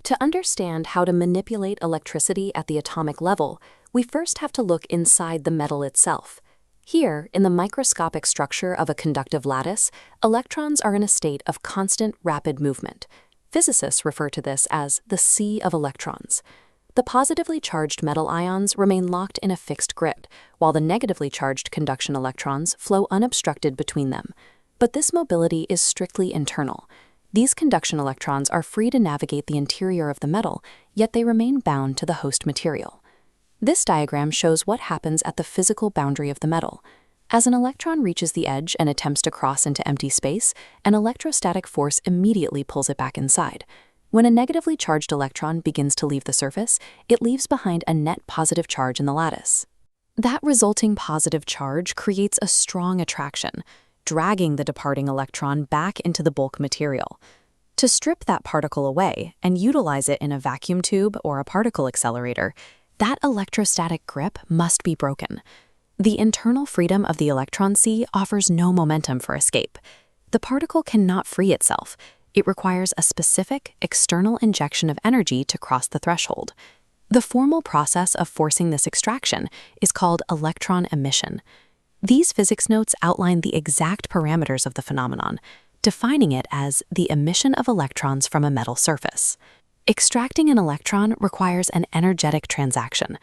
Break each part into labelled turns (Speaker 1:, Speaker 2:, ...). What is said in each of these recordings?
Speaker 1: To understand how to manipulate electricity at the atomic level, we first have to look inside the metal itself. Here, in the microscopic structure of a conductive lattice, electrons are in a state of constant rapid movement. Physicists refer to this as the sea of electrons. The positively charged metal ions remain locked in a fixed grid, while the negatively charged conduction electrons flow unobstructed between them. But this mobility is strictly internal. These conduction electrons are free to navigate the interior of the metal, yet they remain bound to the host material. This diagram shows what happens at the physical boundary of the metal. As an electron reaches the edge and attempts to cross into empty space, an electrostatic force immediately pulls it back inside. When a negatively charged electron begins to leave the surface, it leaves behind a net positive charge in the lattice. That resulting positive charge creates a strong attraction, dragging the departing electron back into the bulk material. To strip that particle away and utilize it in a vacuum tube or a particle accelerator, that electrostatic grip must be broken. The internal freedom of the electron sea offers no momentum for escape. The particle cannot free itself. It requires a specific external injection of energy to cross the threshold. The formal process of forcing this extraction is called electron emission. These physics notes outline the exact parameters of the phenomenon, defining it as the emission of electrons from a metal surface. Extracting an electron requires an energetic transaction.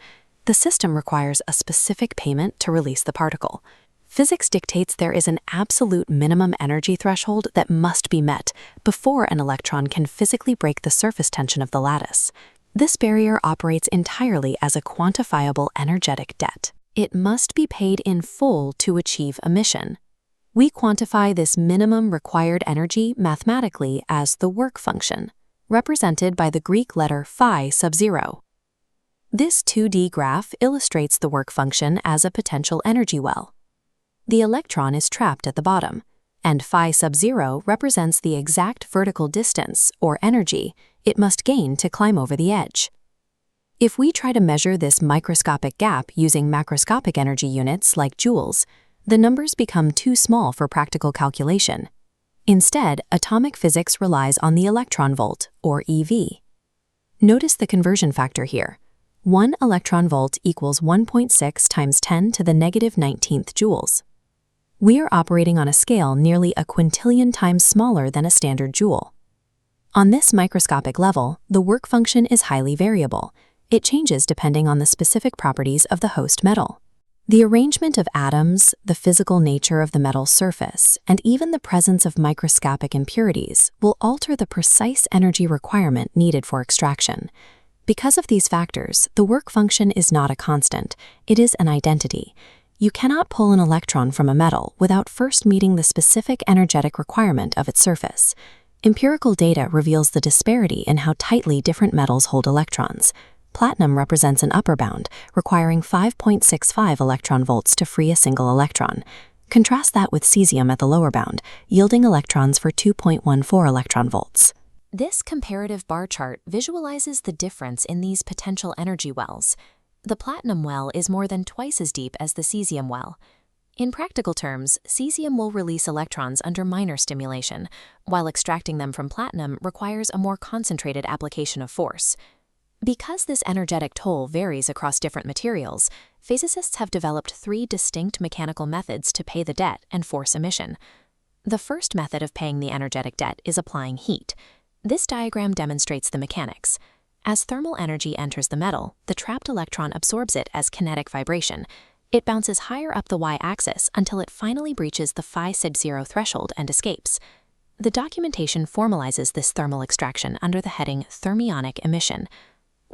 Speaker 1: The system requires a specific payment to release the particle. Physics dictates there is an absolute minimum energy threshold that must be met before an electron can physically break the surface tension of the lattice. This barrier operates entirely as a quantifiable energetic debt. It must be paid in full to achieve emission. We quantify this minimum required energy mathematically as the work function, represented by the Greek letter phi sub 0. This 2D graph illustrates the work function as a potential energy well. The electron is trapped at the bottom, and phi sub 0 represents the exact vertical distance, or energy, it must gain to climb over the edge. If we try to measure this microscopic gap using macroscopic energy units like joules, the numbers become too small for practical calculation. Instead, atomic physics relies on the electron volt, or EV. Notice the conversion factor here. 1 electron volt equals 1.6 times 10 to the negative 19th joules. We are operating on a scale nearly a quintillion times smaller than a standard joule. On this microscopic level, the work function is highly variable. It changes depending on the specific properties of the host metal. The arrangement of atoms, the physical nature of the metal's surface, and even the presence of microscopic impurities will alter the precise energy requirement needed for extraction. Because of these factors, the work function is not a constant, it is an identity. You cannot pull an electron from a metal without first meeting the specific energetic requirement of its surface. Empirical data reveals the disparity in how tightly different metals hold electrons. Platinum represents an upper bound, requiring 5.65 electron volts to free a single electron. Contrast that with cesium at the lower bound, yielding electrons for 2.14 electron volts. This comparative bar chart visualizes the difference in these potential energy wells. The platinum well is more than twice as deep as the cesium well. In practical terms, cesium will release electrons under minor stimulation, while extracting them from platinum requires a more concentrated application of force. Because this energetic toll varies across different materials, physicists have developed 3 distinct mechanical methods to pay the debt and force emission. The first method of paying the energetic debt is applying heat. This diagram demonstrates the mechanics. As thermal energy enters the metal, the trapped electron absorbs it as kinetic vibration. It bounces higher up the y-axis until it finally breaches the phi sub 0 threshold and escapes. The documentation formalizes this thermal extraction under the heading Thermionic emission.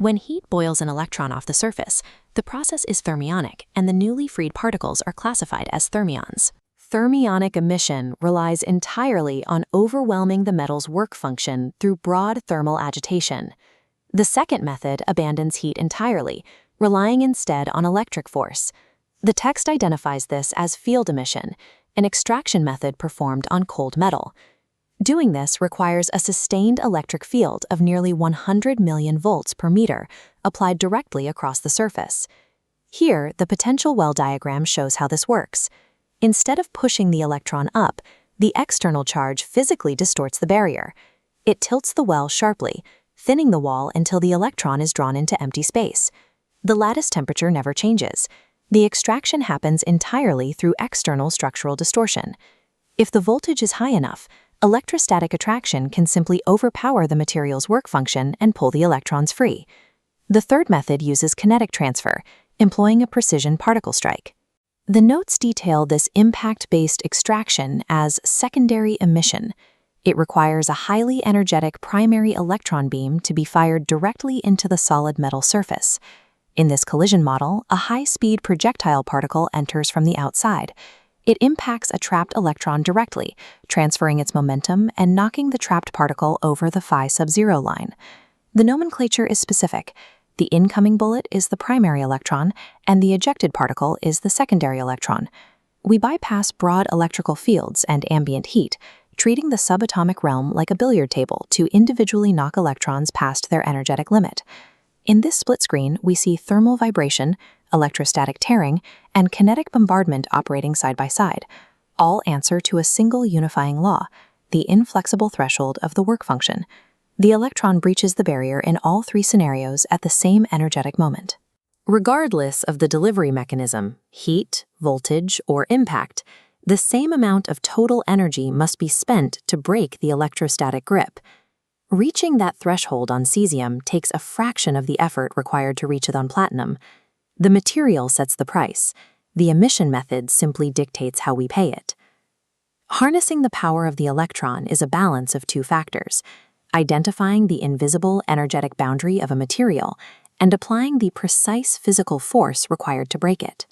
Speaker 1: When heat boils an electron off the surface, the process is thermionic, and the newly freed particles are classified as thermions. Thermionic emission relies entirely on overwhelming the metal's work function through broad thermal agitation. The second method abandons heat entirely, relying instead on electric force. The text identifies this as field emission, an extraction method performed on cold metal. Doing this requires a sustained electric field of nearly 100 million volts per meter applied directly across the surface. Here, the potential well diagram shows how this works. Instead of pushing the electron up, the external charge physically distorts the barrier. It tilts the well sharply, thinning the wall until the electron is drawn into empty space. The lattice temperature never changes. The extraction happens entirely through external structural distortion. If the voltage is high enough, electrostatic attraction can simply overpower the material's work function and pull the electrons free. The third method uses kinetic transfer, employing a precision particle strike. The notes detail this impact-based extraction as secondary emission. It requires a highly energetic primary electron beam to be fired directly into the solid metal surface. In this collision model, a high-speed projectile particle enters from the outside. It impacts a trapped electron directly, transferring its momentum and knocking the trapped particle over the phi sub-zero line. The nomenclature is specific. The incoming bullet is the primary electron, and the ejected particle is the secondary electron. We bypass broad electrical fields and ambient heat, treating the subatomic realm like a billiard table to individually knock electrons past their energetic limit. In this split screen, we see thermal vibration, electrostatic tearing, and kinetic bombardment operating side by side. All answer to a single unifying law, the inflexible threshold of the work function. The electron breaches the barrier in all three scenarios at the same energetic moment. Regardless of the delivery mechanism, heat, voltage, or impact, the same amount of total energy must be spent to break the electrostatic grip. Reaching that threshold on cesium takes a fraction of the effort required to reach it on platinum. The material sets the price. The emission method simply dictates how we pay it. Harnessing the power of the electron is a balance of two factors: identifying the invisible energetic boundary of a material and applying the precise physical force required to break it.